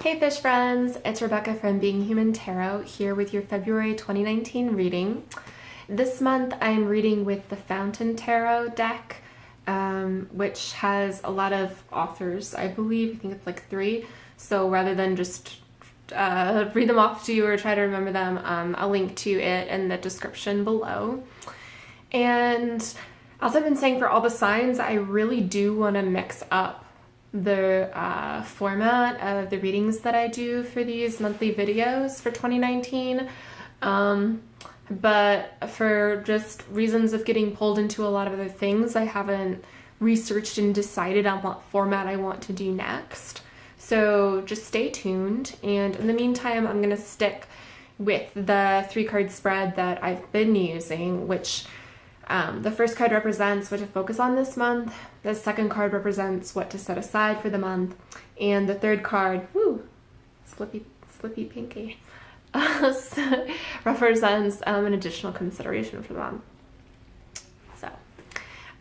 Hey fish friends, it's Rebecca from Being Human Tarot here with your February 2019 reading. This month I'm reading with the Fountain Tarot deck, which has a lot of authors, I believe. I think it's like 3. So rather than just read them off to you or try to remember them, I'll link to it in the description below. And as I've been saying for all the signs, I really do want to mix up the format of the readings that I do for these monthly videos for 2019. But for just reasons of getting pulled into a lot of other things, I haven't researched and decided on what format I want to do next. So just stay tuned. And in the meantime, I'm going to stick with the 3-card spread that I've been using, which the first card represents what to focus on this month. The second card represents what to set aside for the month. And the third card, slippy pinky, represents an additional consideration for the month. So,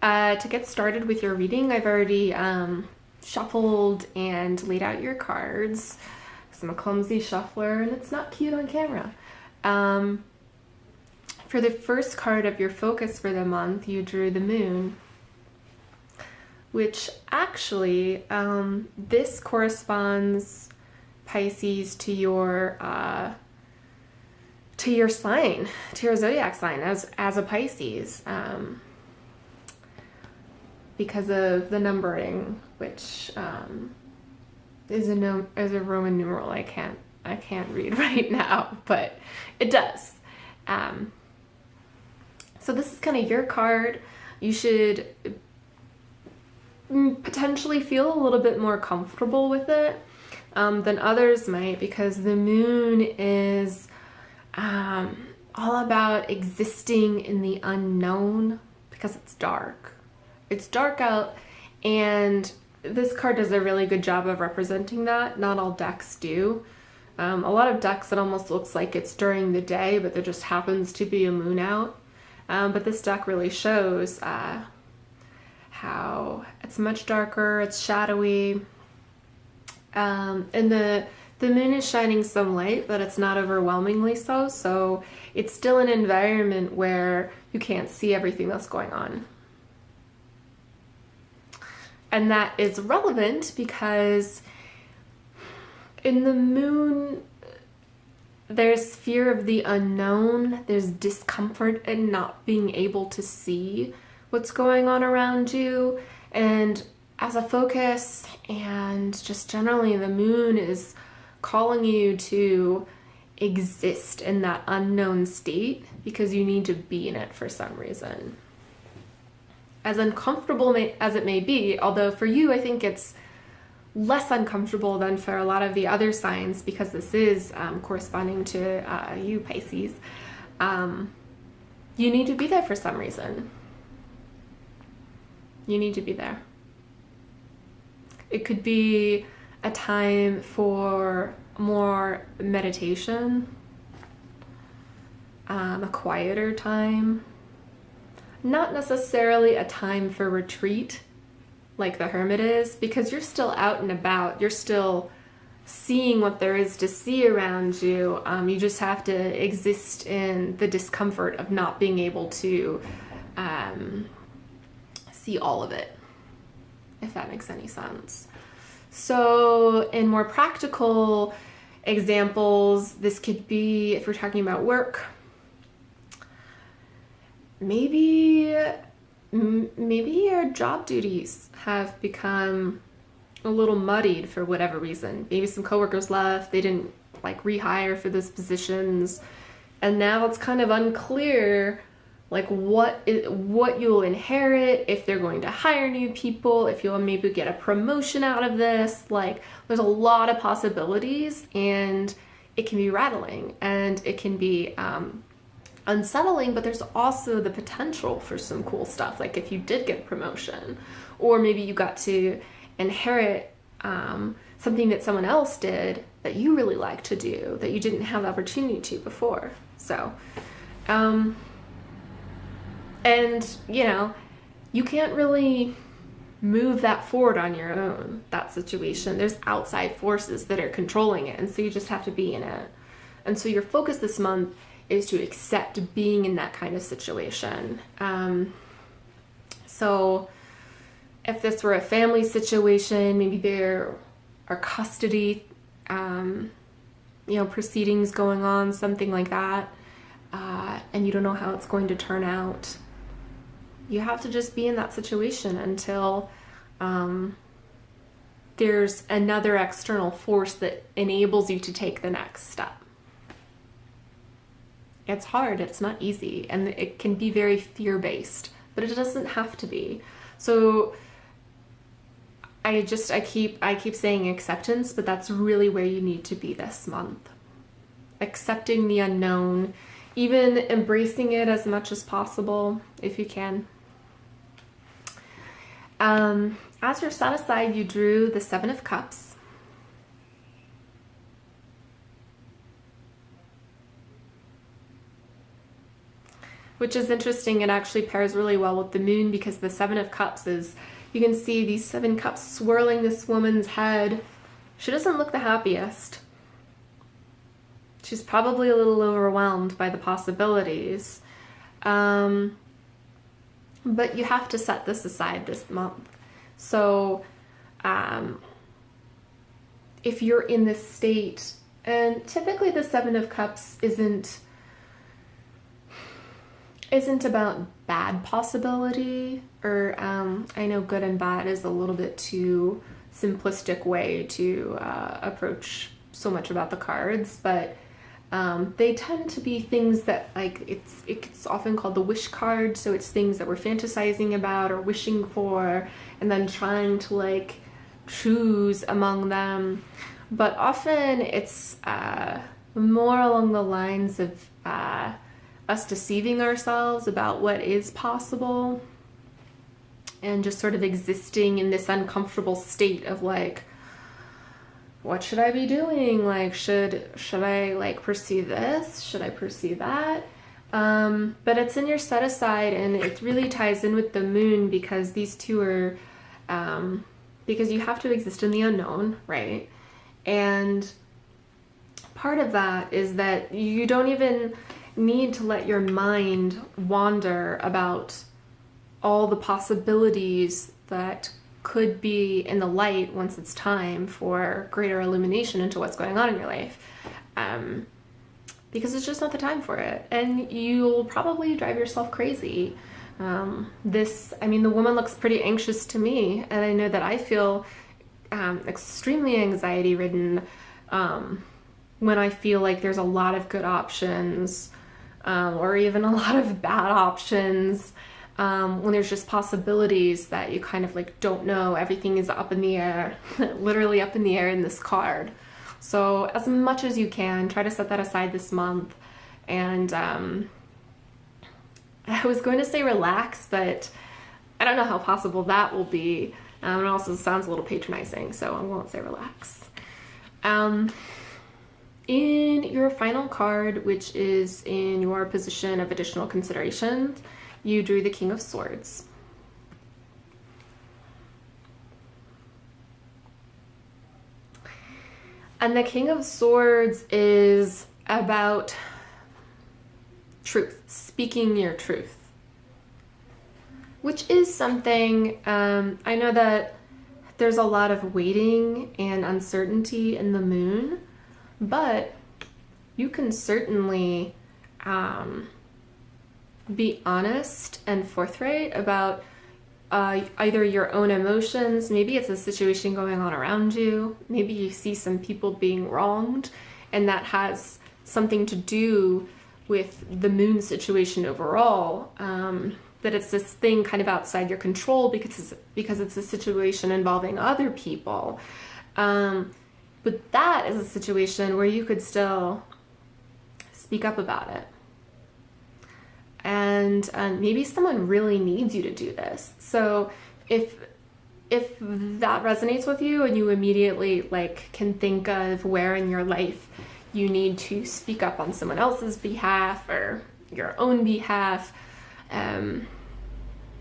to get started with your reading, I've already shuffled and laid out your cards. I'm a clumsy shuffler and it's not cute on camera. For the first card of your focus for the month, you drew the moon, which actually, this corresponds, Pisces, to your sign, to your zodiac sign as a Pisces, because of the numbering, which is a Roman numeral. I can't read right now, but it does. So this is kind of your card. You should potentially feel a little bit more comfortable with it than others might, because the moon is all about existing in the unknown, because it's dark. It's dark out, and this card does a really good job of representing that. Not all decks do. A lot of decks, it almost looks like it's during the day, but there just happens to be a moon out. But this deck really shows how it's much darker, it's shadowy, and the moon is shining some light, but it's not overwhelmingly so, so it's still an environment where you can't see everything that's going on. And that is relevant because in the moon, there's fear of the unknown, there's discomfort in not being able to see what's going on around you, and as a focus and just generally, the moon is calling you to exist in that unknown state because you need to be in it for some reason. As uncomfortable as it may be, although for you I think it's less uncomfortable than for a lot of the other signs, because this is corresponding to you, Pisces. You need to be there for some reason. You need to be there. It could be a time for more meditation, a quieter time, not necessarily a time for retreat like the hermit is, because you're still out and about, you're still seeing what there is to see around you. You just have to exist in the discomfort of not being able to see all of it, if that makes any sense. So in more practical examples, this could be, if we're talking about work, maybe your job duties have become a little muddied for whatever reason. Maybe some coworkers left, they didn't rehire for those positions, and now it's kind of unclear what you'll inherit, if they're going to hire new people, if you'll maybe get a promotion out of this. There's a lot of possibilities, and it can be rattling, and it can be unsettling, but there's also the potential for some cool stuff, like if you did get a promotion, or maybe you got to inherit something that someone else did that you really like to do that you didn't have the opportunity to before. So and you can't really move that forward on your own, that situation. There's outside forces that are controlling it, and so you just have to be in it. And so your focus this month is to accept being in that kind of situation. So if this were a family situation, maybe there are custody, proceedings going on, something like that, and you don't know how it's going to turn out. You have to just be in that situation until there's another external force that enables you to take the next step. It's hard, it's not easy, and it can be very fear-based, but it doesn't have to be. So I keep saying acceptance, but that's really where you need to be this month. Accepting the unknown, even embracing it as much as possible, if you can. As your sun aside, you drew the Seven of Cups. Which is interesting. It actually pairs really well with the moon, because the Seven of Cups is, you can see these 7 cups swirling this woman's head. She doesn't look the happiest. She's probably a little overwhelmed by the possibilities. But you have to set this aside this month. So if you're in this state, and typically the Seven of Cups isn't about bad possibility, or I know good and bad is a little bit too simplistic way to approach so much about the cards, but they tend to be things that, like, it's often called the wish card. So it's things that we're fantasizing about or wishing for, and then trying to like choose among them. But often it's more along the lines of us deceiving ourselves about what is possible, and just sort of existing in this uncomfortable state of like, what should I be doing? Like, should I like pursue this? Should I pursue that? But it's in your set aside, and it really ties in with the moon, because these two are, because you have to exist in the unknown, right? And part of that is that you don't even need to let your mind wander about all the possibilities that could be in the light once it's time for greater illumination into what's going on in your life, because it's just not the time for it, and you'll probably drive yourself crazy. The woman looks pretty anxious to me, and I know that I feel extremely anxiety ridden when I feel like there's a lot of good options, or even a lot of bad options. When there's just possibilities that you kind of like don't know, everything is up in the air, literally up in the air in this card. So as much as you can, try to set that aside this month. And I was going to say relax, but I don't know how possible that will be. It also sounds a little patronizing, so I won't say relax. In your final card, which is in your position of additional consideration, you drew the King of Swords. And the King of Swords is about truth, speaking your truth, which is something, I know that there's a lot of waiting and uncertainty in the moon, but you can certainly be honest and forthright about either your own emotions. Maybe it's a situation going on around you. Maybe you see some people being wronged, and that has something to do with the moon situation overall. That it's this thing kind of outside your control because it's a situation involving other people. But that is a situation where you could still speak up about it. And maybe someone really needs you to do this. So if that resonates with you, and you immediately like can think of where in your life you need to speak up on someone else's behalf or your own behalf,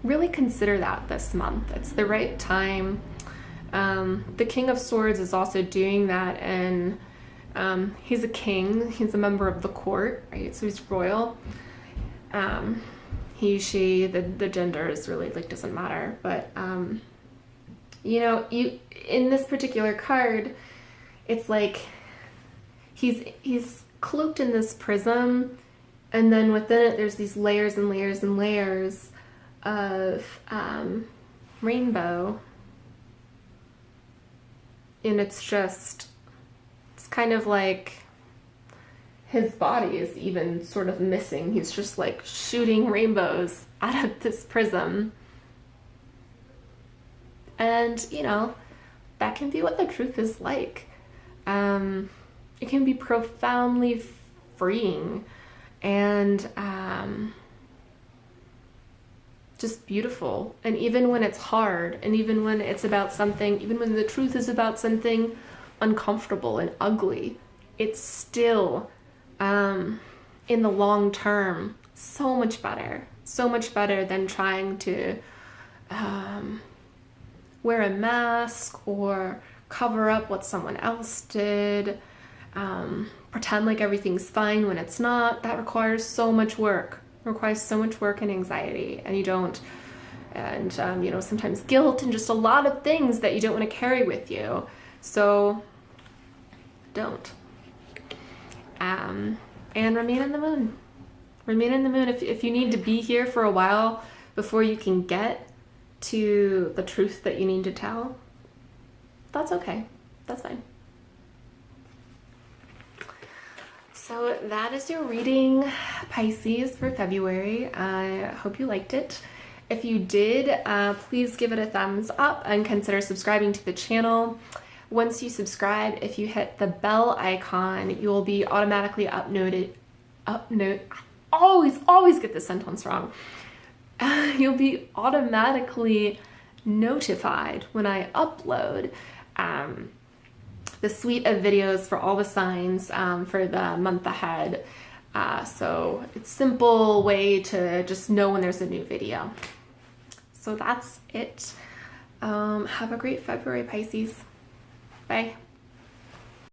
really consider that this month. It's the right time. The King of Swords is also doing that, and he's a king. He's a member of the court, right? So he's royal. He, she, the gender is really like doesn't matter. But you know, you in this particular card, it's like he's cloaked in this prism, and then within it there's these layers and layers and layers of rainbow. And it's kind of like his body is even sort of missing. He's just like shooting rainbows out of this prism. And, you know, that can be what the truth is like. It can be profoundly freeing and just beautiful. And even when it's hard, and even when it's about something, even when the truth is about something uncomfortable and ugly, it's still, in the long term, so much better than trying to wear a mask or cover up what someone else did, pretend like everything's fine when it's not. That requires so much work. It requires so much work and anxiety, and you don't, and you know, sometimes guilt and just a lot of things that you don't want to carry with you. So don't. And remain in the moon. Remain in the moon. If you need to be here for a while before you can get to the truth that you need to tell, that's okay. That's fine. So that is your reading, Pisces, for February. I hope you liked it. If you did, please give it a thumbs up and consider subscribing to the channel. Once you subscribe, if you hit the bell icon, you will be automatically always get this sentence wrong. You'll be automatically notified when I upload the suite of videos for all the signs for the month ahead. So it's a simple way to just know when there's a new video. So that's it. Have a great February, Pisces. Bye.